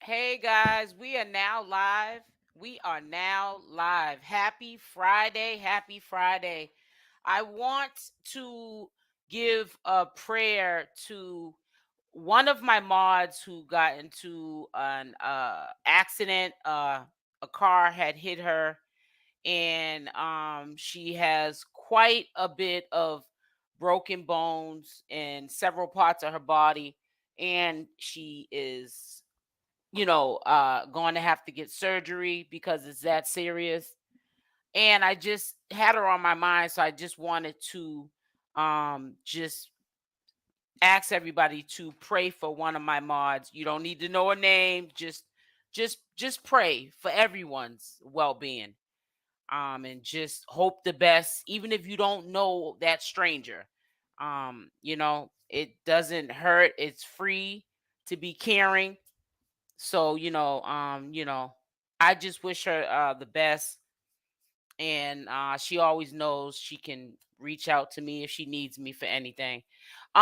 Hey guys, we are now live. We are now live. Happy Friday. Happy Friday. I want to give a prayer to one of my mods who got into an accident. A car had hit her, and she has quite a bit of broken bones in several parts of her body, and she is going to have to get surgery because it's that serious. And I just had her on my mind, so I just wanted to just ask everybody to pray for one of my mods. You don't need to know a name, just pray for everyone's well-being. And just hope the best, even if you don't know that stranger. It doesn't hurt, it's free to be caring. So, I just wish her the best. And she always knows she can reach out to me if she needs me for anything.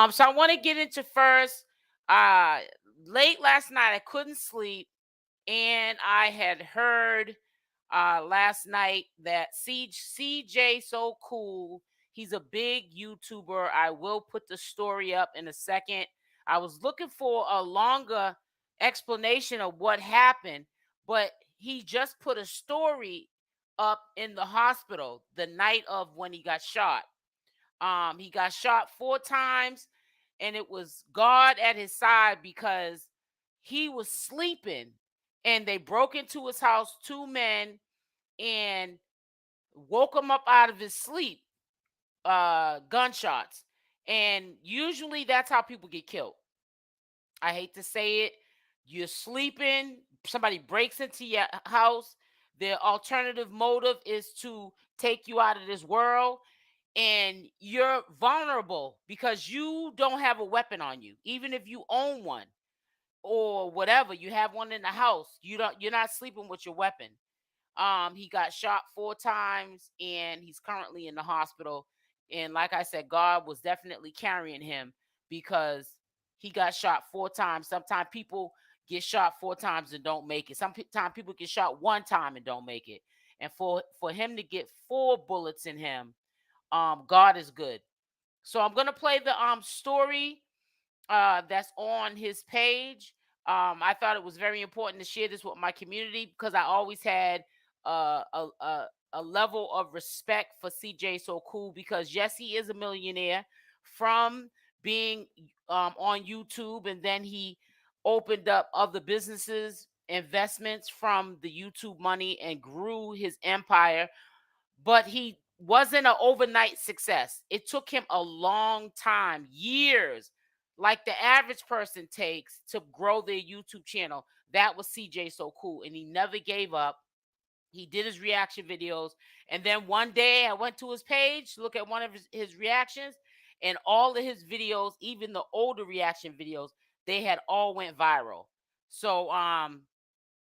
So I want to get into first. Uh, Late last night, I couldn't sleep, and I had heard last night that CJ So Cool. He's a big YouTuber. I will put the story up in a second. I was looking for a longer explanation of what happened, but he just put a story up in the hospital the night of when he got shot. He got shot 4 times, and it was God at his side because he was sleeping, and they broke into his house, 2 men, and woke him up out of his sleep, gunshots. And usually that's how people get killed. I hate to say it. You're sleeping, somebody breaks into your house. Their alternative motive is to take you out of this world, and you're vulnerable because you don't have a weapon on you. Even if you own one or whatever, you have one in the house, you're not sleeping with your weapon. He got shot 4 times, and he's currently in the hospital. And like I said, God was definitely carrying him because he got shot 4 times. Sometimes people get shot 4 times and don't make it. Sometimes people get shot 1 time and don't make it. And for him to get 4 bullets in him, God is good. So I'm gonna play the story that's on his page. I thought it was very important to share this with my community because I always had a level of respect for CJ So Cool, because yes, he is a millionaire from being on YouTube, and then he opened up other businesses, investments from the YouTube money, and grew his empire. But he wasn't an overnight success. It took him a long time, years, like the average person takes to grow their YouTube channel. That was CJ So Cool, and he never gave up. He did his reaction videos, and then one day I went to his page to look at one of his reactions, and all of his videos, even the older reaction videos, they had all went viral. So I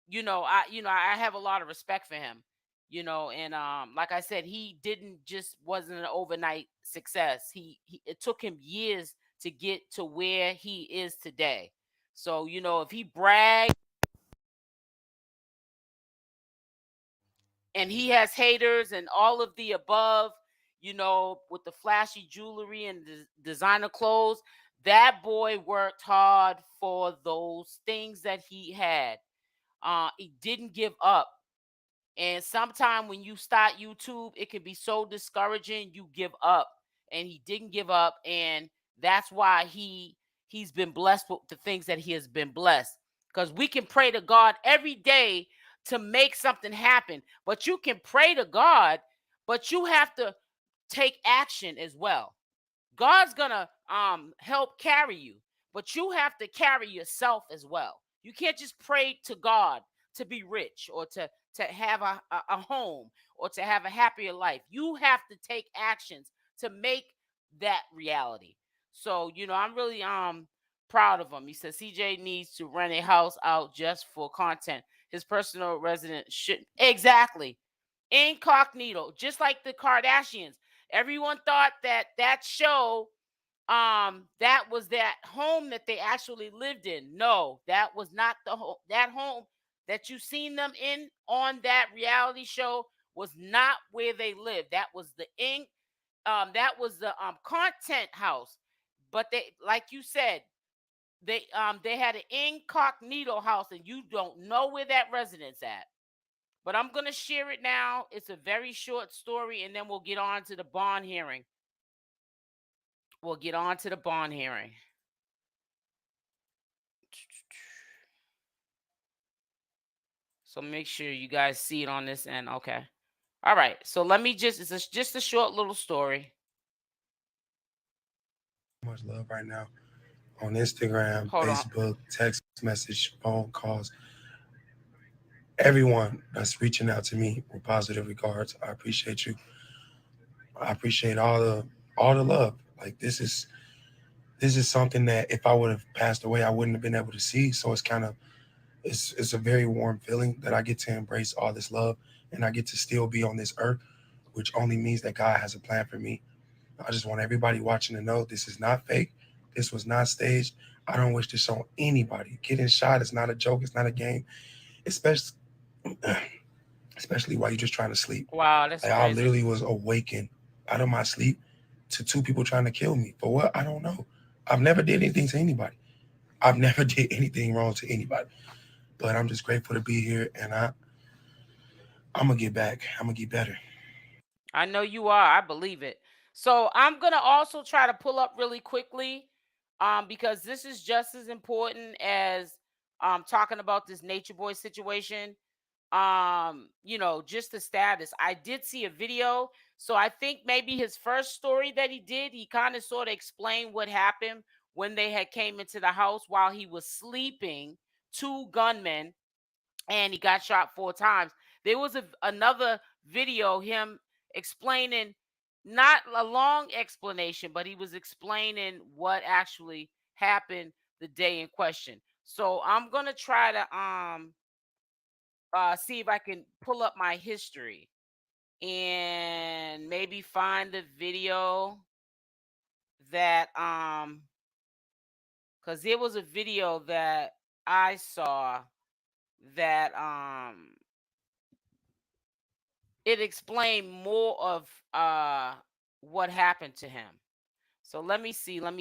have a lot of respect for him, and like I said, he didn't just wasn't an overnight success. He It took him years to get to where he is today. So, if he bragged and he has haters and all of the above, with the flashy jewelry and designer clothes, that boy worked hard for those things that he had. He didn't give up. And sometimes when you start YouTube, it can be so discouraging, you give up. And he didn't give up, and that's why he's been blessed with the things that he has been blessed. Because we can pray to God every day to make something happen, but you can pray to God, but you have to take action as well. God's gonna help carry you, but you have to carry yourself as well. You can't just pray to God to be rich, or to have a home, or to have a happier life. You have to take actions to make that reality. So, I'm really proud of him. He says CJ needs to rent a house out just for content. His personal resident should exactly incognito, just like the Kardashians. Everyone thought that show that was that home that they actually lived in. No, that was not the home. That home that you seen them in on that reality show was not where they lived. That was the content house. But they, like you said, they had an incognito house, and you don't know where that residence at. But I'm gonna share it now. It's a very short story, and then we'll get on to the bond hearing. We'll get on to the bond hearing. So make sure you guys see it on this end. Okay. All right. So let me just a short little story. Much love right now on Instagram, Hold on. Facebook, text message, phone calls. Everyone that's reaching out to me with positive regards. I appreciate you. I appreciate all the love. Like this is something that if I would have passed away, I wouldn't have been able to see. So it's a very warm feeling that I get to embrace all this love and I get to still be on this earth, which only means that God has a plan for me. I just want everybody watching to know this is not fake. This was not staged. I don't wish this on anybody. Getting shot is not a joke. It's not a game, especially especially while you're just trying to sleep. Wow, that's Like I crazy. literally was awakened out of my sleep to two people trying to kill me. For what? I don't know. I've never did anything to anybody. I've never did anything wrong to anybody. But I'm just grateful to be here, and I'm gonna get back. I'm gonna get better. I know you are. I believe it. So I'm gonna also try to pull up really quickly, because this is just as important as talking about this Nature Boy situation. Just the status. I did see a video, so I think maybe his first story that he did, he kind of sort of explained what happened when they had came into the house while he was sleeping. Two gunmen, and he got shot 4 times. There was another video, him explaining, not a long explanation, but he was explaining what actually happened the day in question. So I'm gonna try to see if I can pull up my history and maybe find the video that because there was a video that I saw that it explained more of what happened to him. So let me see. I'm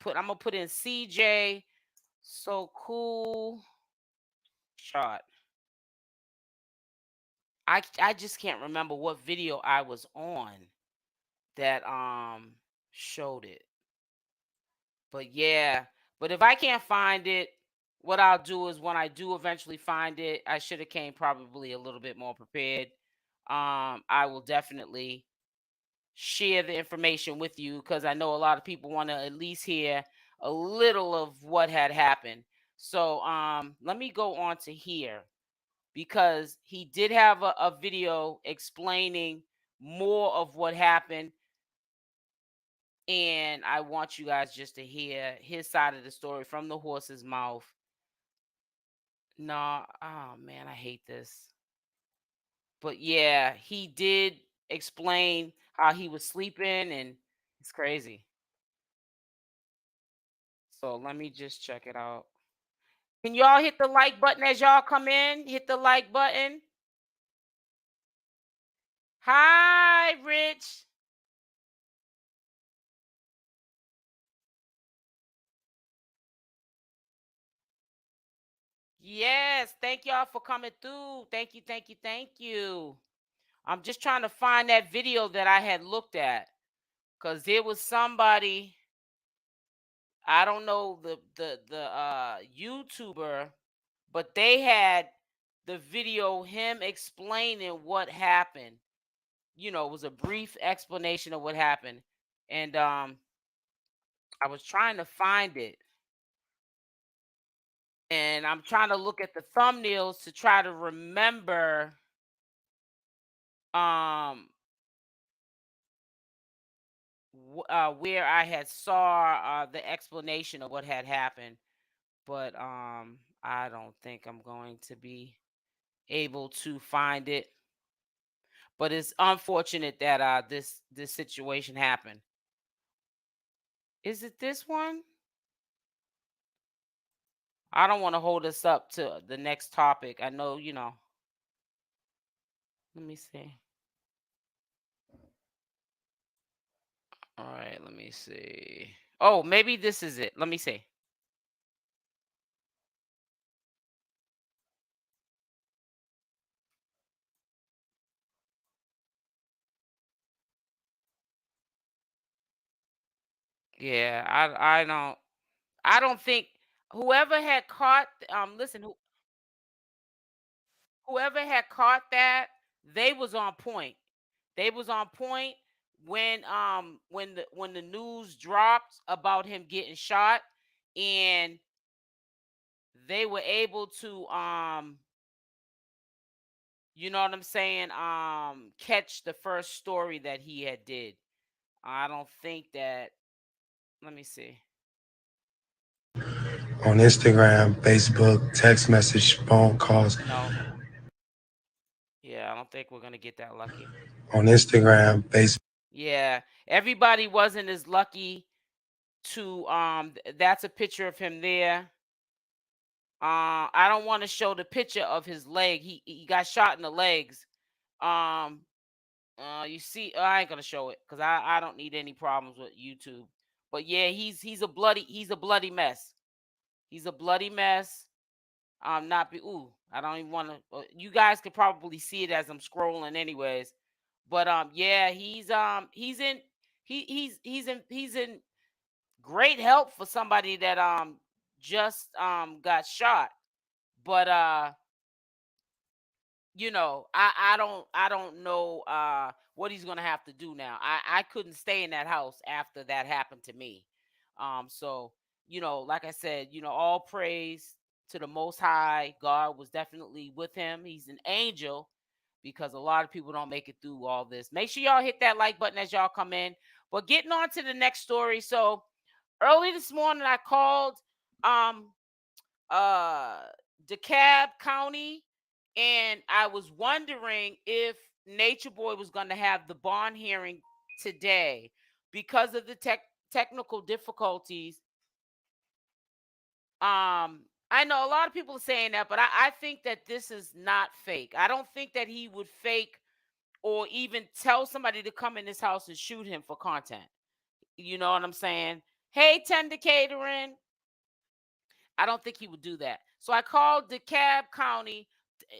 gonna put in CJ so cool shot. I just can't remember what video I was on that showed it. But yeah, but if I can't find it, what I'll do is when I do eventually find it, I should have came probably a little bit more prepared. I will definitely share the information with you because I know a lot of people want to at least hear a little of what had happened. So let me go on to here because he did have a video explaining more of what happened, and I want you guys just to hear his side of the story from the horse's mouth. No, oh man, I hate this. But yeah, he did explain how he was sleeping, and it's crazy. So let me just check it out. Can y'all hit the like button as y'all come in? Hit the like button. Hi, Rich. Yes, thank y'all for coming through. Thank you, thank you, thank you. I'm just trying to find that video that I had looked at because there was somebody, I don't know the YouTuber, but they had the video him explaining what happened. It was a brief explanation of what happened. And I was trying to find it. And I'm trying to look at the thumbnails to try to remember um where I had saw the explanation of what had happened. But I don't think I'm going to be able to find it. But it's unfortunate that this situation happened. Is it this one? I don't want to hold us up to the next topic. I know, Let me see. All right, let me see. Oh, maybe this is it. Let me see. Yeah, I don't think whoever had caught listen, whoever had caught that, they was on point. They was on point when the news dropped about him getting shot, and they were able to you know what I'm saying, catch the first story that he had did. I don't think that, let me see. On Instagram, Facebook, text message, phone calls. No. Yeah, I don't think we're gonna get that lucky. On Instagram, Facebook. Yeah, everybody wasn't as lucky to that's a picture of him there. I don't want to show the picture of his leg. He got shot in the legs. Um you see, I ain't gonna show it because I don't need any problems with YouTube. But yeah, he's a bloody mess. He's a bloody mess. Not be ooh, I don't even want to. You guys could probably see it as I'm scrolling, anyways. But yeah, he's in great help for somebody that just got shot. But I don't know what he's gonna have to do now. I couldn't stay in that house after that happened to me. So like I said, all praise to the Most High. God was definitely with him. He's an angel, because a lot of people don't make it through all this. Make sure y'all hit that like button as y'all come in. But getting on to the next story. So early this morning, I called um uh DeKalb County, and I was wondering if Nature Boy was going to have the bond hearing today because of the technical difficulties. I know a lot of people are saying that, but I think that this is not fake. I don't think that he would fake or even tell somebody to come in his house and shoot him for content. You know what I'm saying? Hey, Tender Catering. I don't think he would do that. So I called DeKalb County,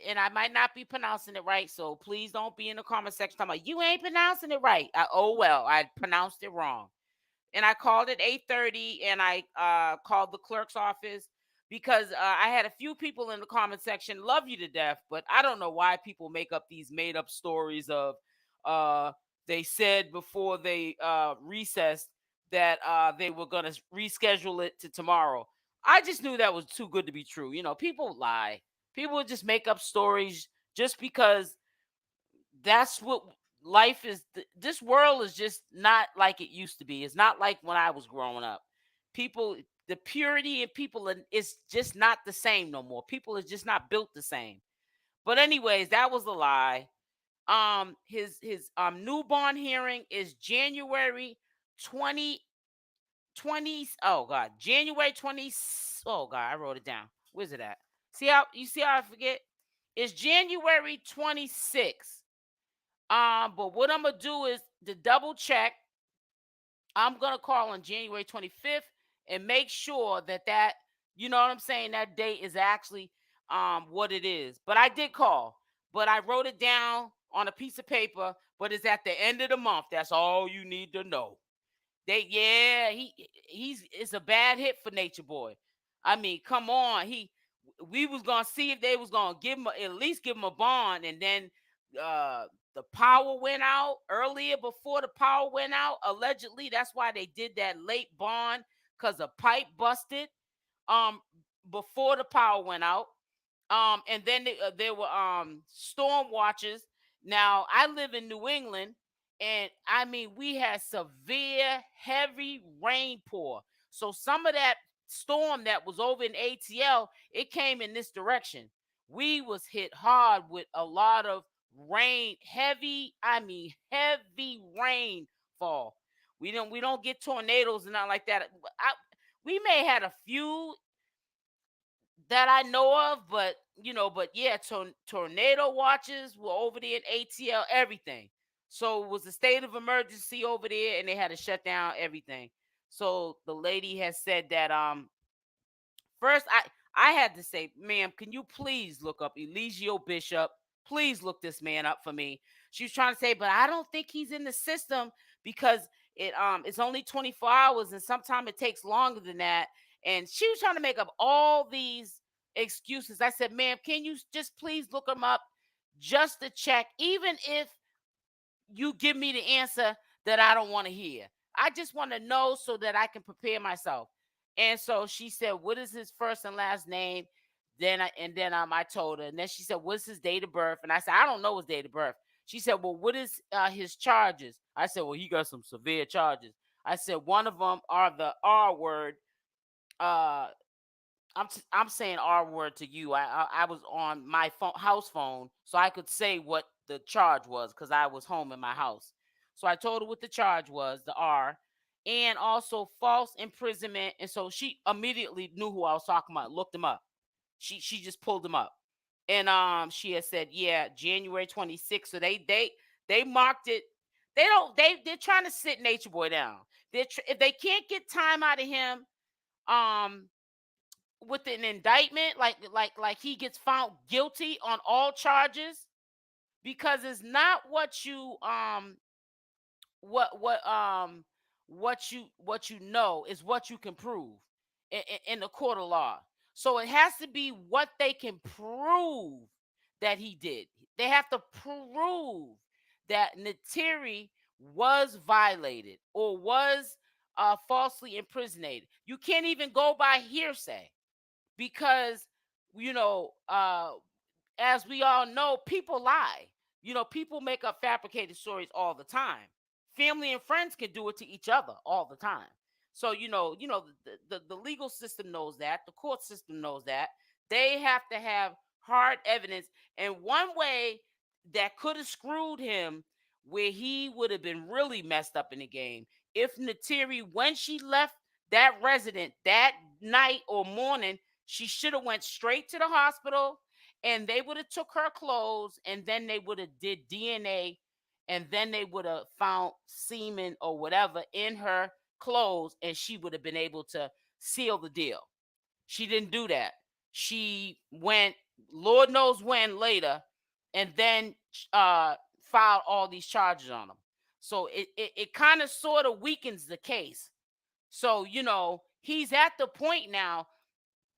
and I might not be pronouncing it right. So please don't be in the comment section talking about you ain't pronouncing it right. Oh well, I pronounced it wrong. And I called at 8:30, and I called the clerk's office because I had a few people in the comment section love you to death, but I don't know why people make up these made up stories of uh, they said before they recessed that they were going to reschedule it to tomorrow. I just knew that was too good to be true. People lie. People would just make up stories just because that's what life is. This world is just not like it used to be. It's not like when I was growing up. People, the purity in people is just not the same no more. People are just not built the same. But anyways, that was a lie. His newborn hearing is January 2020. Oh God, January 20. Oh God, I wrote it down. Where's it at? See how I forget? It's January 26th. But what I'm gonna do is to double check. I'm gonna call on January 25th and make sure that you know what I'm saying, that date is actually what it is. But I did call, but I wrote it down on a piece of paper. But it's at the end of the month. That's all you need to know. He's it's a bad hit for Nature Boy. I mean, come on. We was gonna see if they was gonna give him at least give him a bond, and then uh the power went out earlier before the power went out. Allegedly, that's why they did that late bond, because a pipe busted um before the power went out. And then there were storm watches. Now I live in New England, and I mean we had severe heavy rain pour. So some of that storm that was over in ATL, it came in this direction. We was hit hard with a lot of rain, heavy rainfall. We don't get tornadoes and nothing like that. We may had a few that I know of, but yeah, tornado watches were over there in ATL, everything. So it was a state of emergency over there, and they had to shut down everything. So the lady has said that first, I had to say, ma'am, can you please look up Eligio Bishop? Please look this man up for me. She was trying to say, but I don't think he's in the system because it's only 24 hours and sometimes it takes longer than that. And she was trying to make up all these excuses. I said, ma'am, can you just please look him up just to check, even if you give me the answer that I don't want to hear. I just want to know so that I can prepare myself. And so she said, "What is his first and last name?" I told her, and then she said, "What's his date of birth?" And I said, "I don't know his date of birth." She said, "Well, what is his charges?" I said, "Well, he got some severe charges." I said, "One of them are the R word." Uh, I'm saying R word to you. I was on my house phone, so I could say what the charge was because I was home in my house. So I told her what the charge was, the R, and also false imprisonment. And so she immediately knew who I was talking about. Looked him up. She just pulled him up, and she had said, yeah, January 26th. So they marked it. They're trying to sit Nature Boy down. If they can't get time out of him, um with an indictment, like he gets found guilty on all charges, because it's not what you what what what you know is what you can prove in the court of law. So it has to be what they can prove that he did. They have to prove that Nateri was violated or was falsely imprisoned. You can't even go by hearsay because you know as we all know, people lie. People make up fabricated stories all the time. Family and friends can do it to each other all the time. So the legal system knows that, the court system knows that. They have to have hard evidence. And one way that could have screwed him, where he would have been really messed up in the game, if Nateri, when she left that resident that night or morning, she should have went straight to the hospital, and they would have took her clothes, and then they would have did DNA, and then they would have found semen or whatever in her clothes, and she would have been able to seal the deal. She didn't do that. She went Lord knows when later, and then filed all these charges on him. So it kind of sort of weakens the case. So he's at the point now.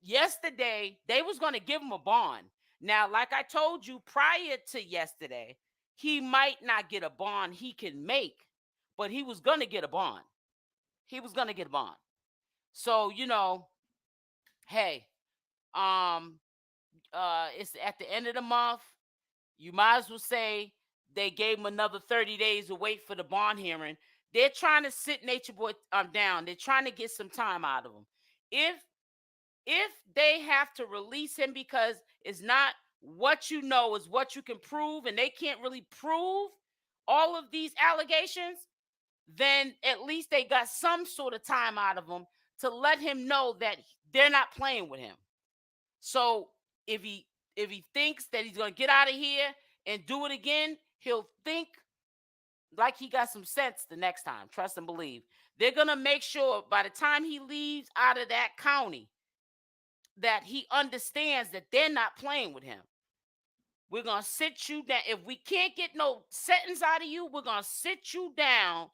Yesterday they was going to give him a bond. Now, like I told you prior to yesterday, he might not get a bond he can make, but he was going to get a bond. He was going to get a bond. So hey, it's at the end of the month. You might as well say they gave him another 30 days to wait for the bond hearing. They're trying to sit Nature Boy down. They're trying to get some time out of him. If they have to release him because it's not what you know is what you can prove, and they can't really prove all of these allegations, then at least they got some sort of time out of him to let him know that they're not playing with him. So if he thinks that he's going to get out of here and do it again, he'll think like he got some sense the next time. Trust and believe. They're going to make sure by the time he leaves out of that county that he understands that they're not playing with him. We're going to sit you down. If we can't get no sentence out of you, we're going to sit you down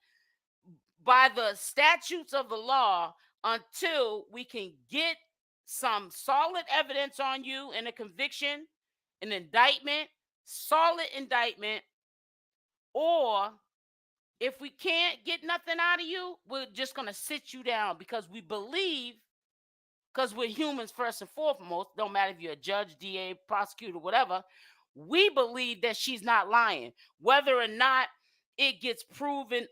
by the statutes of the law until we can get some solid evidence on you in a conviction, an indictment, solid indictment. Or if we can't get nothing out of you, we're just going to sit you down because we believe, because we're humans first and foremost, don't matter if you're a judge, DA, prosecutor, whatever, we believe that she's not lying. Whether or not it gets proven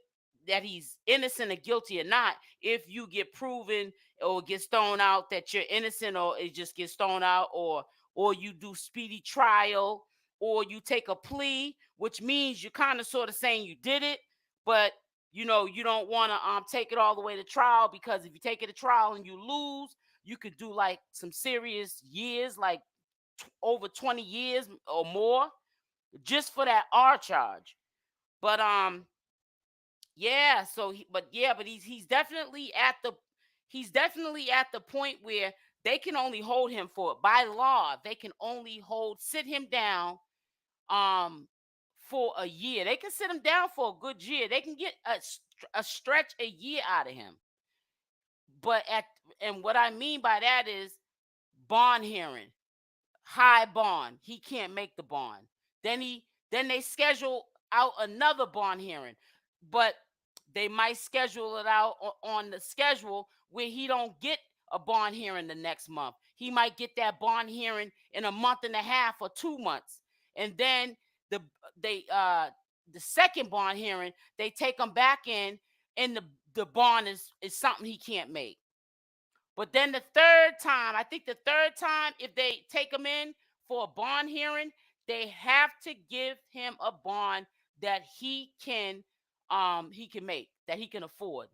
that he's innocent or guilty or not, if you get proven or gets thrown out that you're innocent, or it just gets thrown out, or you do speedy trial, or you take a plea, which means you're kind of sort of saying you did it, but You don't want to take it all the way to trial, because if you take it to trial and you lose, you could do like some serious years, like over 20 years or more, just for that R charge. But yeah, so but he's definitely at the point where they can only hold him for, by law, they can only sit him down um for a year. They can sit him down for a good year. They can get a stretch a year out of him. But and what I mean by that is bond hearing, high bond. He can't make the bond. Then they schedule out another bond hearing, but they might schedule it out on the schedule where he don't get a bond hearing the next month. He might get that bond hearing in a month and a half or 2 months, and then the they the second bond hearing, they take him back in, and the bond is something he can't make. But then the third time, I think the third time, if they take him in for a bond hearing, they have to give him a bond that he can make, that he can afford.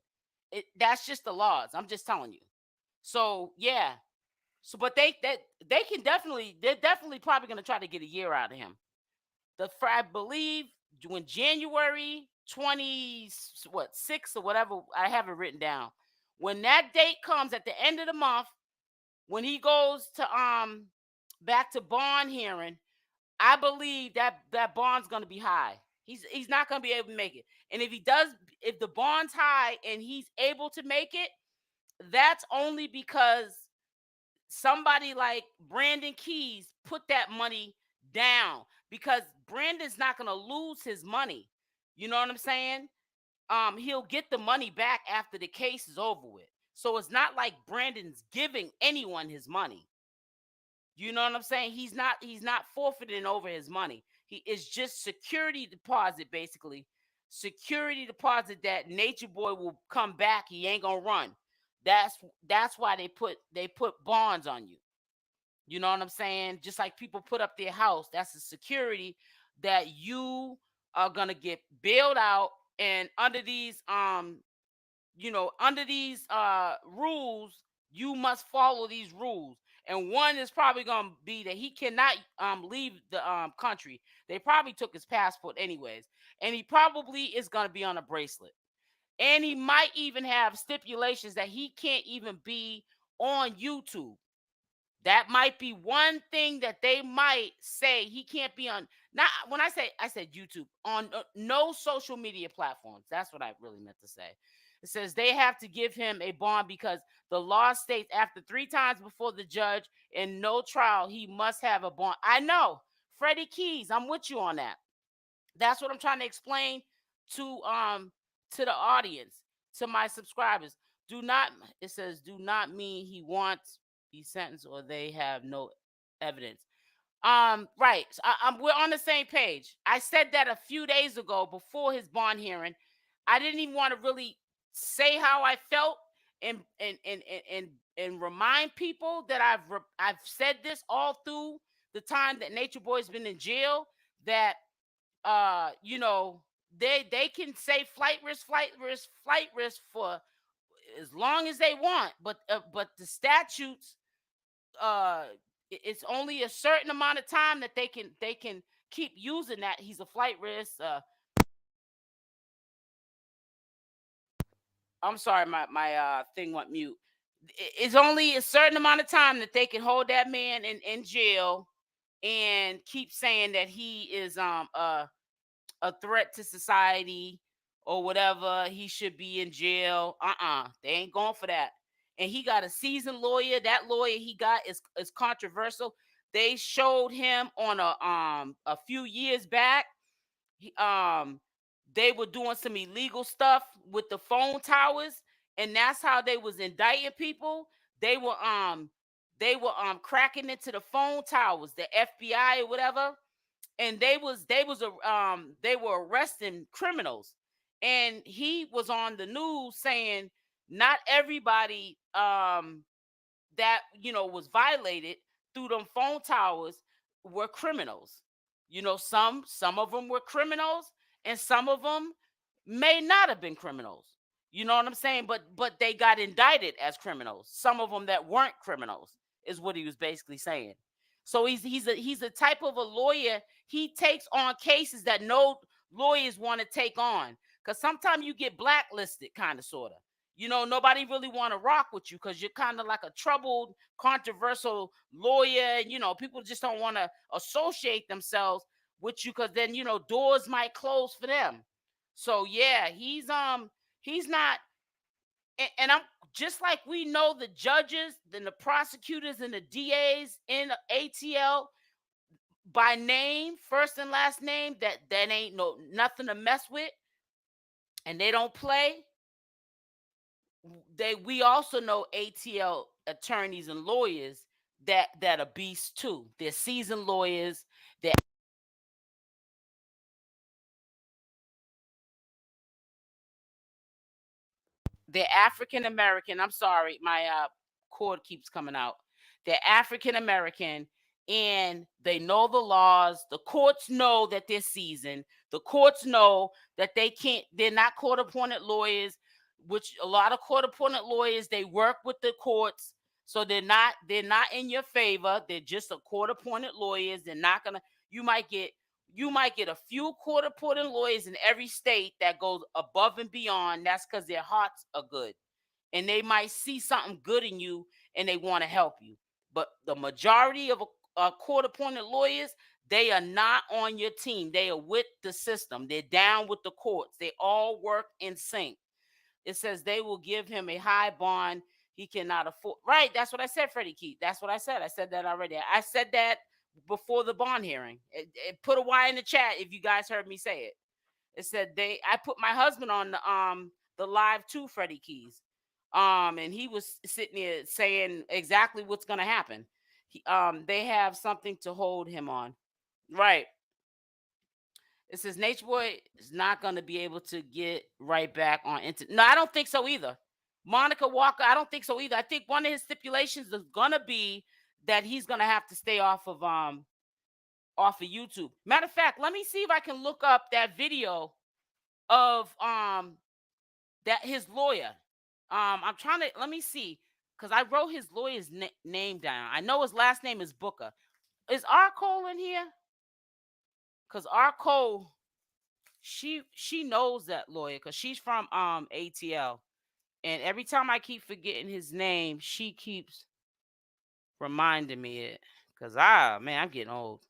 That's just the laws. I'm just telling you. So yeah. So but they're definitely probably gonna try to get a year out of him. I believe when January 26th or whatever, I have it written down. When that date comes at the end of the month, when he goes to back to bond hearing, I believe that bond's gonna be high. He's not gonna be able to make it. And if the bond's high and he's able to make it, that's only because somebody like Brandon Keys put that money down, because Brandon's not gonna lose his money. You know what I'm saying? He'll get the money back after the case is over with. So it's not like Brandon's giving anyone his money. You know what I'm saying? He's not forfeiting over his money. He is just security deposit, basically. Security deposit that Nature Boy will come back. He ain't gonna run. That's why they put bonds on you. You know what I'm saying? Just like people put up their house, that's a security that you are gonna get bailed out. And under these rules, you must follow these rules. And one is probably gonna be that he cannot leave the country. They probably took his passport anyways, and he probably is gonna be on a bracelet. And he might even have stipulations that he can't even be on YouTube. That might be one thing that they might say he can't be on. Not when I said YouTube, on no social media platforms. That's what I really meant to say. It says they have to give him a bond because the law states after 3 times before the judge and no trial, he must have a bond. I know, Freddie Keys, I'm with you on that. That's what I'm trying to explain to the audience, to my subscribers. Do not, it says, do not mean he wants be sentenced or they have no evidence. Right. So we're on the same page. I said that a few days ago before his bond hearing. I didn't even want to really say how I felt and remind people that I've said this all through the time that Nature Boy's been in jail, that you know, they can say flight risk for as long as they want, but the statutes, uh it's only a certain amount of time that they can keep using that he's a flight risk. I'm sorry, my thing went mute. It's only a certain amount of time that they can hold that man in jail and keep saying that he is a threat to society or whatever. He should be in jail. They ain't going for that. And he got a seasoned lawyer. That lawyer he got is controversial. They showed him on a few years back. He, they were doing some illegal stuff with the phone towers, and that's how they was indicting people. They were cracking into the phone towers, the FBI or whatever, and they were arresting criminals. And he was on the news saying not everybody that was violated through them phone towers were criminals. Some of them were criminals, and some of them may not have been criminals. You know what I'm saying? But they got indicted as criminals. Some of them that weren't criminals is what he was basically saying. So he's a type of a lawyer. He takes on cases that no lawyers want to take on, because sometimes you get blacklisted, kind of, sort of. You know, nobody really want to rock with you because you're kind of like a troubled, controversial lawyer. You know, people just don't want to associate themselves with you because then, you know, doors might close for them. So yeah, he's not, and I'm just like, we know the judges, then the prosecutors and the DAs in ATL by name, first and last name, that ain't nothing to mess with, and they don't play. We also know ATL attorneys and lawyers that are beasts too. They're seasoned lawyers. They're African American. I'm sorry, my cord keeps coming out. They're African American, and they know the laws. The courts know that they're seasoned. The courts know that they're not court appointed lawyers, which a lot of court appointed lawyers, they work with the courts. So they're not in your favor. They're just a court appointed lawyers. They're not gonna, you might get a few court appointed lawyers in every state that goes above and beyond. That's because their hearts are good, and they might see something good in you and they want to help you. But the majority of court appointed lawyers, they are not on your team. They are with the system. They're down with the courts. They all work in sync. It says they will give him a high bond he cannot afford. Right, that's what I said, Freddie Keith. That's what I said. I said that already. I said that before the bond hearing. Put a Y in the chat if you guys heard me say it. It said I put my husband on the live too, Freddie Keys. And he was sitting there saying exactly what's gonna happen. They have something to hold him on. Right. It says Natureboy is not going to be able to get right back on internet. No, I don't think so either. Monica Walker, I don't think so either. I think one of his stipulations is gonna be that he's gonna have to stay off of YouTube. Matter of fact, let me see if I can look up that video of that his lawyer. I'm trying to, let me see, because I wrote his lawyer's name down. I know his last name is Booker. Is R. Cole in here? Because R. Cole, she knows that lawyer because she's from ATL. And every time I keep forgetting his name, she keeps reminding me it. Because man, I'm getting old.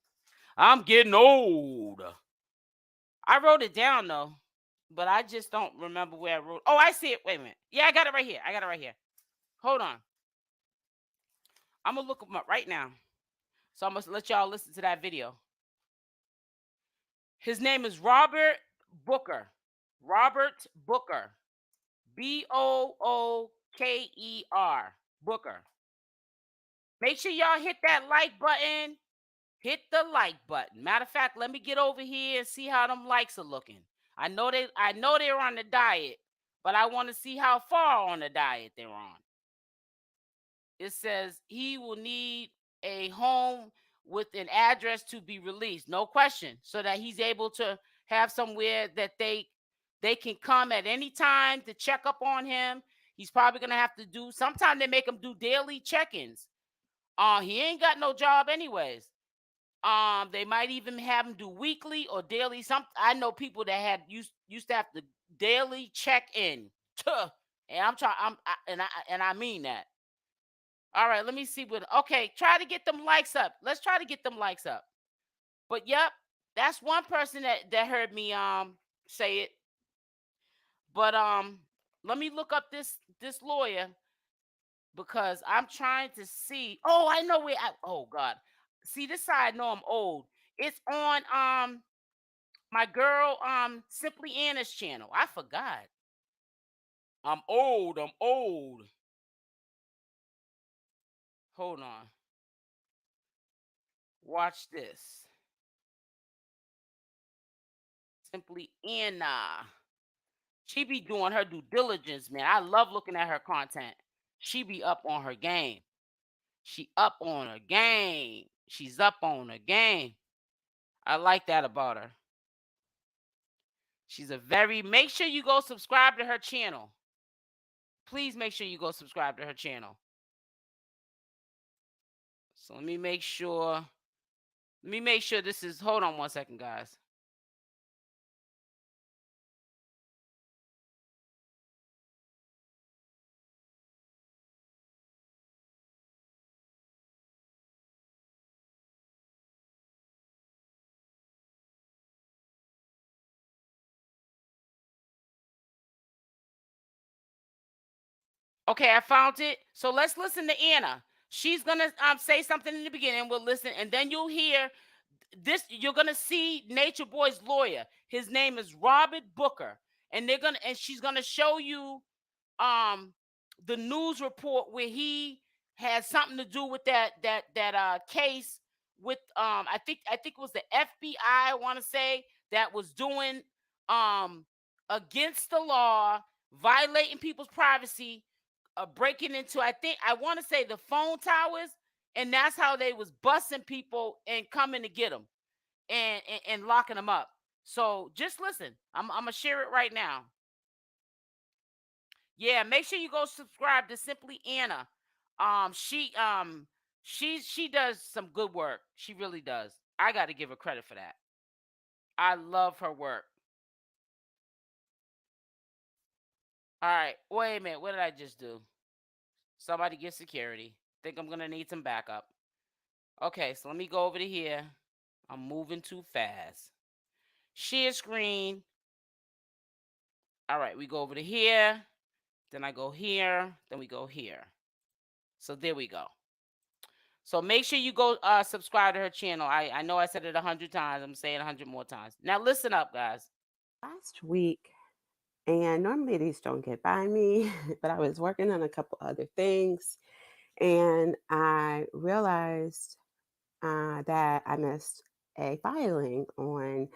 I'm getting old. I wrote it down though, but I just don't remember where I wrote. Oh, I see it. Wait a minute. Yeah, I got it right here. Hold on. I'm gonna look him up right now. So I'm gonna let y'all listen to that video. His name is Robert Booker. Robert Booker. Booker. Booker. Make sure y'all hit that like button. Hit the like button. Matter of fact, let me get over here and see how them likes are looking. I know they're on the diet, but I want to see how far on the diet they're on. It says he will need a home with an address to be released. No question. So that he's able to have somewhere that they can come at any time to check up on him. He's probably going to have to do, sometimes they make him do daily check-ins. He ain't got no job anyways. They might even have him do weekly or daily. I know people that had used to have to daily check in. And I mean that. All right, let me see what. Okay, try to get them likes up. Let's try to get them likes up. But yep, that's one person that heard me say it. But let me look up this lawyer because I'm trying to see. Oh, I know where. Oh God, see this side. I know I'm old. It's on my girl Simply Anna's channel. I forgot. I'm old. Hold on. Watch this. Simply Anna. She be doing her due diligence, man. I love looking at her content. She be up on her game. She's up on her game. I like that about her. She's a very, make sure you go subscribe to her channel. Please make sure you go subscribe to her channel. So let me make sure this is, hold on one second, guys. Okay, I found it. So let's listen to Anna. She's gonna say something in the beginning. We'll listen, and then you'll hear this. You're gonna see Nature Boy's lawyer. His name is Robert Booker, and she's gonna show you the news report where he had something to do with that case with I think it was the FBI, I want to say, that was doing against the law, violating people's privacy, breaking into, I want to say, the phone towers, and that's how they was busting people and coming to get them and locking them up. So just listen. I'm gonna share it right now. Yeah, make sure you go subscribe to Simply Anna. She does some good work. She really does. I got to give her credit for that. I love her work. All right, wait a minute. What did I just do? Somebody get security. Think I'm gonna need some backup. Okay, so let me go over to here. I'm moving too fast. Share screen. All right, we go over to here. Then I go here. Then we go here. So there we go. So make sure you go subscribe to her channel. I know I said it 100 times. I'm saying 100 more times. Now listen up, guys. Last week, and normally these don't get by me, but I was working on a couple other things, and I realized that I missed a filing on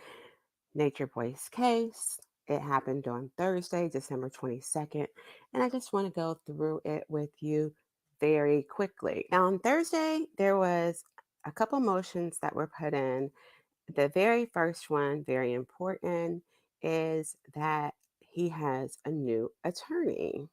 Natureboy's case. It happened on Thursday, December 22nd, and I just want to go through it with you very quickly. Now, on Thursday, there was a couple motions that were put in. The very first one, very important, is that he has a new attorney.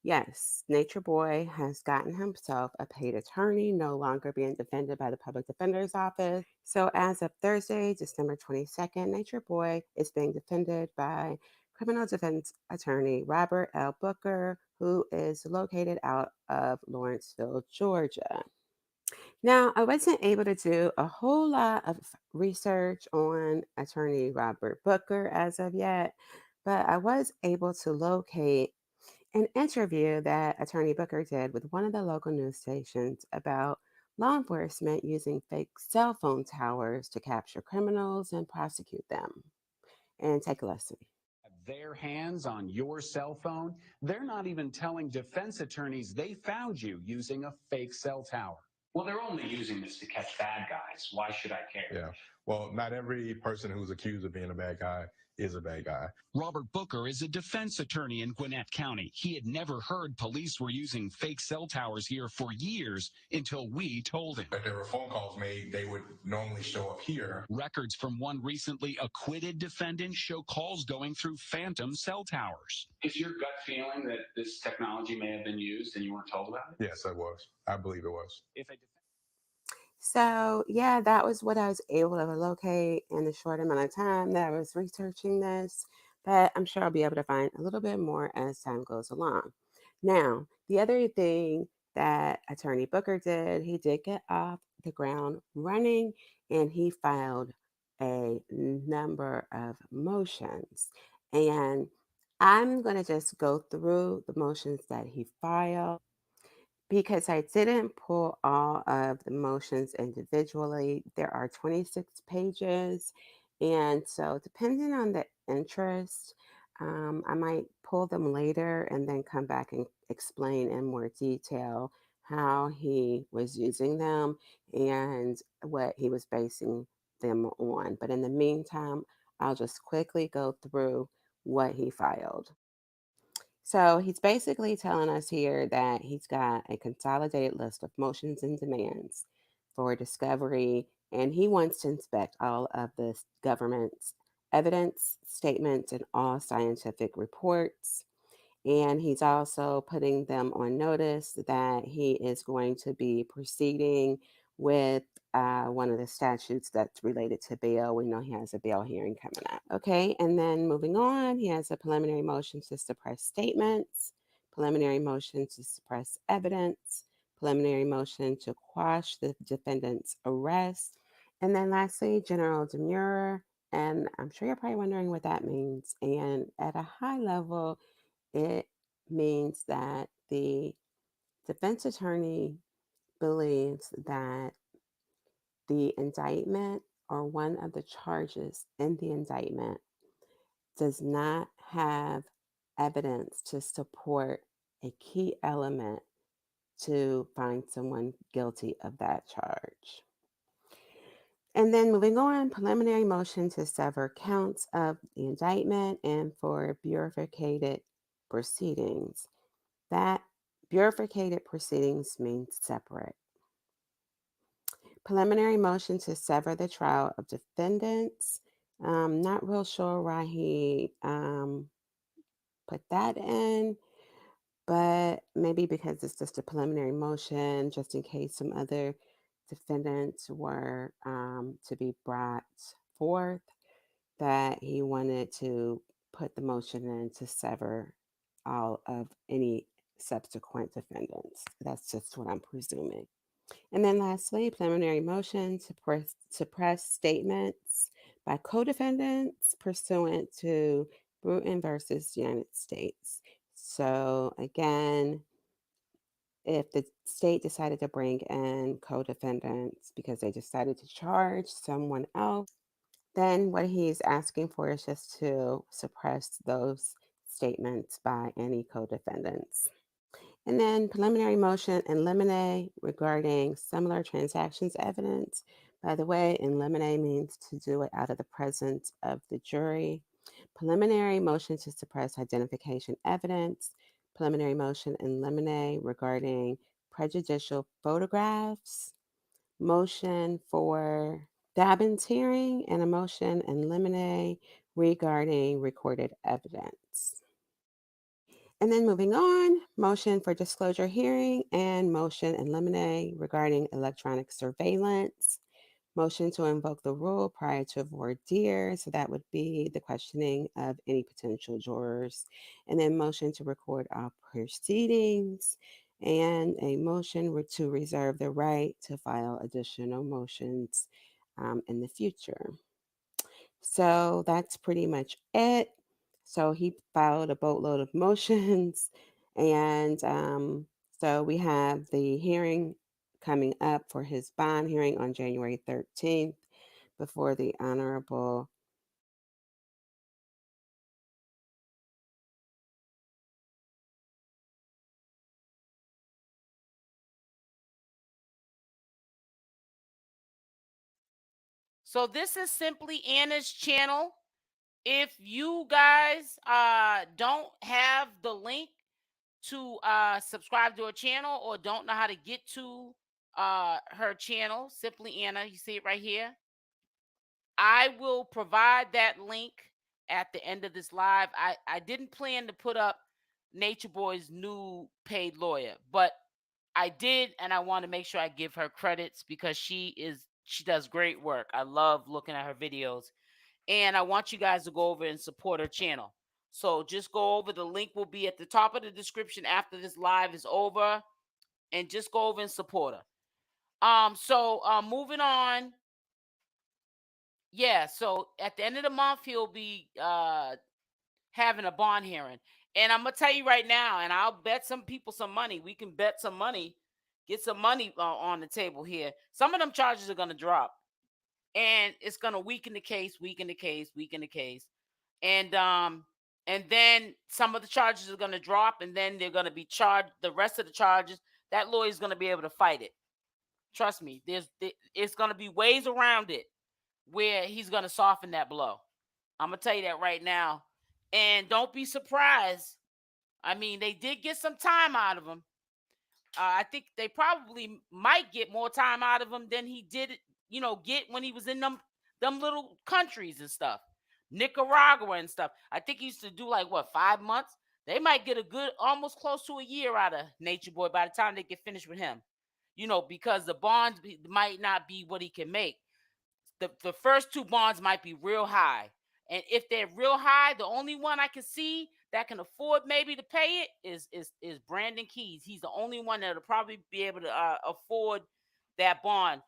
Yes, Nature Boy has gotten himself a paid attorney, no longer being defended by the public defender's office. So, as of Thursday, December 22nd, Nature Boy is being defended by criminal defense attorney Robert L. Booker, who is located out of Lawrenceville, Georgia. Now, I wasn't able to do a whole lot of research on attorney Robert Booker as of yet, but I was able to locate an interview that attorney Booker did with one of the local news stations about law enforcement using fake cell phone towers to capture criminals and prosecute them. And take a listen. Their hands on your cell phone, they're not even telling defense attorneys they found you using a fake cell tower. Well, they're only using this to catch bad guys. Why should I care? Yeah. Well, not every person who's accused of being a bad guy is a bad guy. Robert Booker is a defense attorney in Gwinnett County. He had never heard police were using fake cell towers here for years until we told him. If there were phone calls made, they would normally show up here. Records from one recently acquitted defendant show calls going through phantom cell towers. Is your gut feeling that this technology may have been used and you weren't told about it? Yes, I was. I believe it was. So, yeah, that was what I was able to locate in the short amount of time that I was researching this. But I'm sure I'll be able to find a little bit more as time goes along. Now, the other thing that attorney Booker did, he did get off the ground running and he filed a number of motions. And I'm going to just go through the motions that he filed because I didn't pull all of the motions individually. There are 26 pages. And so, depending on the interest, I might pull them later and then come back and explain in more detail how he was using them and what he was basing them on. But in the meantime, I'll just quickly go through what he filed. So he's basically telling us here that he's got a consolidated list of motions and demands for discovery, and he wants to inspect all of the government's evidence statements in all scientific reports. And he's also putting them on notice that he is going to be proceeding with one of the statutes that's related to bail. We know he has a bail hearing coming up. Okay, and then moving on, he has a preliminary motion to suppress statements, preliminary motion to suppress evidence, preliminary motion to quash the defendant's arrest, and then lastly, general demurrer. And I'm sure you're probably wondering what that means. And at a high level, it means that the defense attorney believes that the indictment or one of the charges in the indictment does not have evidence to support a key element to find someone guilty of that charge. And then moving on, preliminary motion to sever counts of the indictment and for bureaucrated proceedings. That bureaucrated proceedings means separate. Preliminary motion to sever the trial of defendants. Not real sure why he put that in, but maybe because it's just a preliminary motion, just in case some other defendants were to be brought forth, that he wanted to put the motion in to sever all of any subsequent defendants. That's just what I'm presuming. And then lastly, preliminary motion to suppress statements by co-defendants pursuant to Bruton versus United States. So again, if the state decided to bring in co-defendants because they decided to charge someone else, then what he's asking for is just to suppress those statements by any co-defendants. And then preliminary motion in limine regarding similar transactions evidence. By the way, in limine means to do it out of the presence of the jury. Preliminary motion to suppress identification evidence. Preliminary motion in limine regarding prejudicial photographs. Motion for Dobbins hearing, and a motion in limine regarding recorded evidence. And then moving on, motion for disclosure hearing and motion in limine regarding electronic surveillance. Motion to invoke the rule prior to voir dire. So that would be the questioning of any potential jurors. And then motion to record all proceedings. And a motion to reserve the right to file additional motions in the future. So that's pretty much it. So he filed a boatload of motions. And so we have the hearing coming up for his bond hearing on January 13th before the Honorable So this is simply Anna's channel. If you guys don't have the link to subscribe to her channel or don't know how to get to her channel, Simply Anna, you see it right here. I will provide that link at the end of this live. I didn't plan to put up Natureboy's new paid lawyer, but I did, and I want to make sure I give her credits because she does great work. I love looking at her videos, and I want you guys to go over and support her channel. So just go over. The link will be at the top of the description after this live is over, and just go over and support her. So moving on. Yeah, so at the end of the month, he'll be having a bond hearing. And I'm going to tell you right now, and I'll bet some people some money. We can bet some money, get some money on the table here. Some of them charges are going to drop. And it's going to weaken the case, weaken the case, weaken the case. And then some of the charges are going to drop, and then they're going to be charged. The rest of the charges, that lawyer is going to be able to fight it. Trust me, it's going to be ways around it where he's going to soften that blow. I'm going to tell you that right now. And don't be surprised. I mean, they did get some time out of him. I think they probably might get more time out of him than he did, get when he was in them little countries and stuff. Nicaragua and stuff. I think he used to do like what, 5 months. They might get a good, almost close to a year out of Nature Boy by the time they get finished with him. You know, because the bonds might not be what he can make. The first 2 bonds might be real high. And if they're real high, the only one I can see that can afford maybe to pay it is Brandon Keys. He's the only one that'll probably be able to afford that bond.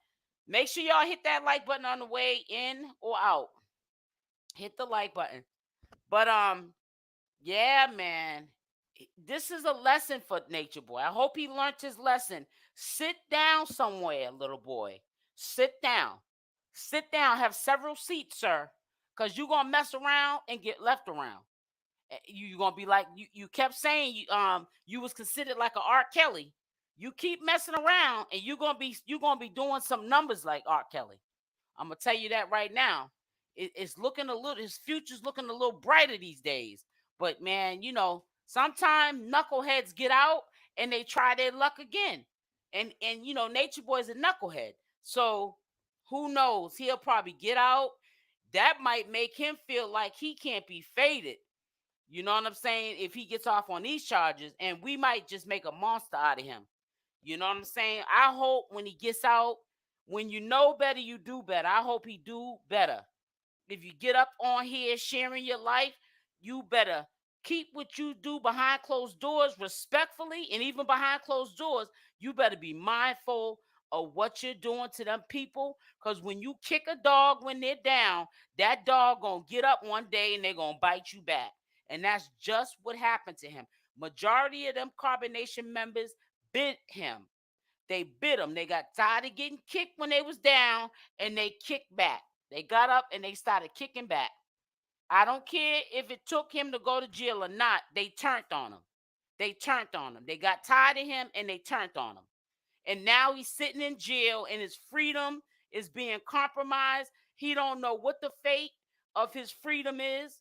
Make sure y'all hit that like button on the way in or out. Hit the like button. But yeah, man. This is a lesson for Nature Boy. I hope he learned his lesson. Sit down somewhere, little boy. Sit down. Sit down. Have several seats, sir. Because you're going to mess around and get left around. You're going to be like, you kept saying you was considered like an R. Kelly. You keep messing around and you're going to be doing some numbers like R. Kelly. I'm going to tell you that right now. It's looking a little, his future's looking a little brighter these days. But man, you know, sometimes knuckleheads get out and they try their luck again. And you know, Nature Boy's a knucklehead. So who knows? He'll probably get out. That might make him feel like he can't be faded. You know what I'm saying? If he gets off on these charges, and we might just make a monster out of him. You know what I'm saying? I hope when he gets out, when you know better, you do better. I hope he do better. If you get up on here sharing your life, you better keep what you do behind closed doors respectfully, and even behind closed doors, you better be mindful of what you're doing to them people, because when you kick a dog when they're down, that dog gonna get up one day and they're gonna bite you back. And that's just what happened to him. Majority of them Carbonation members bit him. They bit him. They got tired of getting kicked when they was down, and they kicked back. They got up and they started kicking back. I don't care if it took him to go to jail or not. They turned on him. They turned on him. They got tired of him and they turned on him. And now he's sitting in jail and his freedom is being compromised. He don't know what the fate of his freedom is.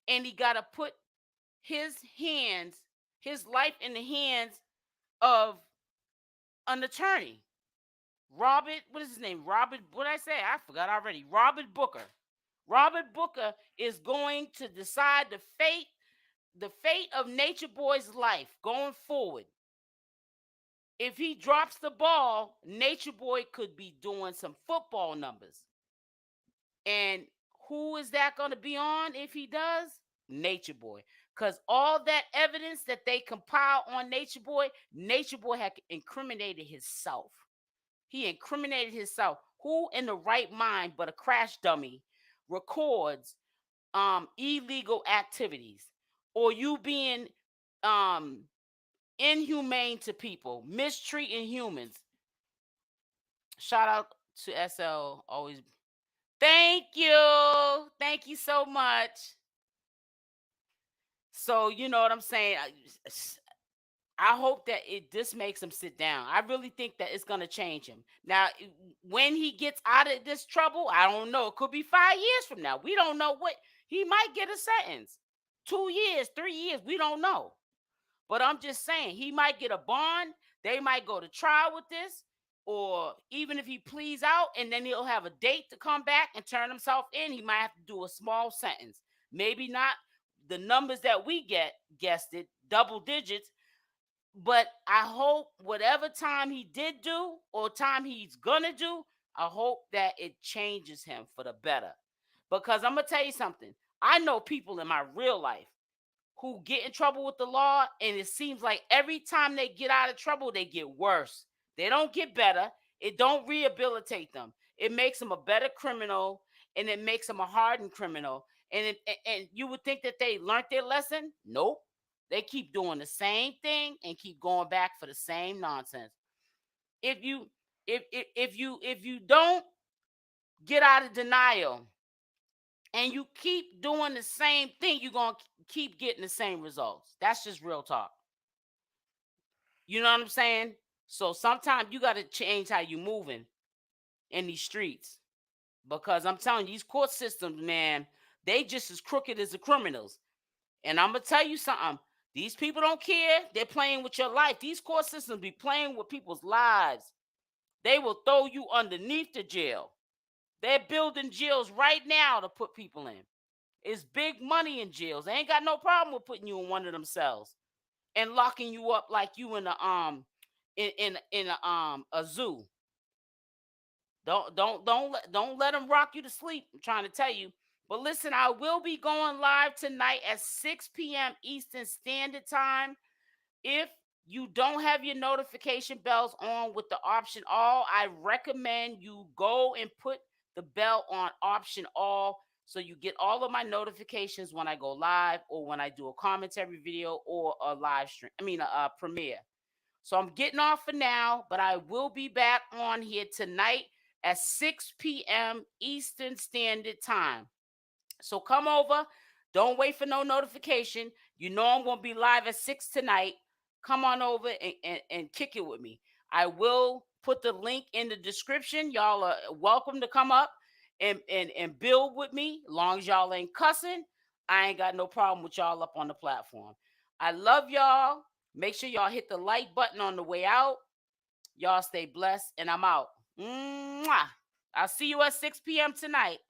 And he got to put his life in the hands of an attorney. Robert, what is his name? Robert, what did I say? I forgot already. Robert Booker. Robert Booker is going to decide the fate of Nature Boy's life going forward. If he drops the ball, Nature Boy could be doing some football numbers. And who is that going to be on if he does? Nature Boy. Because all that evidence that they compile on Nature Boy had incriminated himself. He incriminated himself. Who in the right mind but a crash dummy records illegal activities, or you being inhumane to people, mistreating humans? Shout out to SL. Always. Thank you so much. So you know what I'm saying. I hope that this makes him sit down. I really think that it's going to change him. Now, when he gets out of this trouble, I don't know. It could be 5 years from now. We don't know what. He might get a sentence. 2 years, 3 years. We don't know. But I'm just saying, he might get a bond. They might go to trial with this. Or even if he pleads out and then he'll have a date to come back and turn himself in, he might have to do a small sentence. Maybe not the numbers that we guessed it, double digits. But I hope whatever time he did do or time he's gonna do, I hope that it changes him for the better. Because I'm gonna tell you something. I know people in my real life who get in trouble with the law, and it seems like every time they get out of trouble, they get worse. They don't get better. It don't rehabilitate them. It makes them a better criminal, and it makes them a hardened criminal. And you would think that they learned their lesson. Nope. They keep doing the same thing and keep going back for the same nonsense. If you don't get out of denial and you keep doing the same thing, you're going to keep getting the same results. That's just real talk. You know what I'm saying? So sometimes you got to change how you moving in these streets. Because I'm telling you, these court systems, man, they just as crooked as the criminals. And I'm going to tell you something. These people don't care. They're playing with your life. These court systems be playing with people's lives. They will throw you underneath the jail. They're building jails right now to put people in. It's big money in jails. They ain't got no problem with putting you in one of them cells and locking you up like you in a a zoo. Don't let them rock you to sleep. I'm trying to tell you. But listen, I will be going live tonight at 6 p.m. Eastern Standard Time. If you don't have your notification bells on with the option all, I recommend you go and put the bell on option all so you get all of my notifications when I go live or when I do a commentary video or a live stream. I mean, a premiere. So I'm getting off for now, but I will be back on here tonight at 6 p.m. Eastern Standard Time. So come over. Don't wait for no notification. You know I'm going to be live at 6 tonight. Come on over and kick it with me. I will put the link in the description. Y'all are welcome to come up and build with me. As long as y'all ain't cussing, I ain't got no problem with y'all up on the platform. I love y'all. Make sure y'all hit the like button on the way out. Y'all stay blessed, and I'm out. Mwah. I'll see you at 6 p.m. tonight.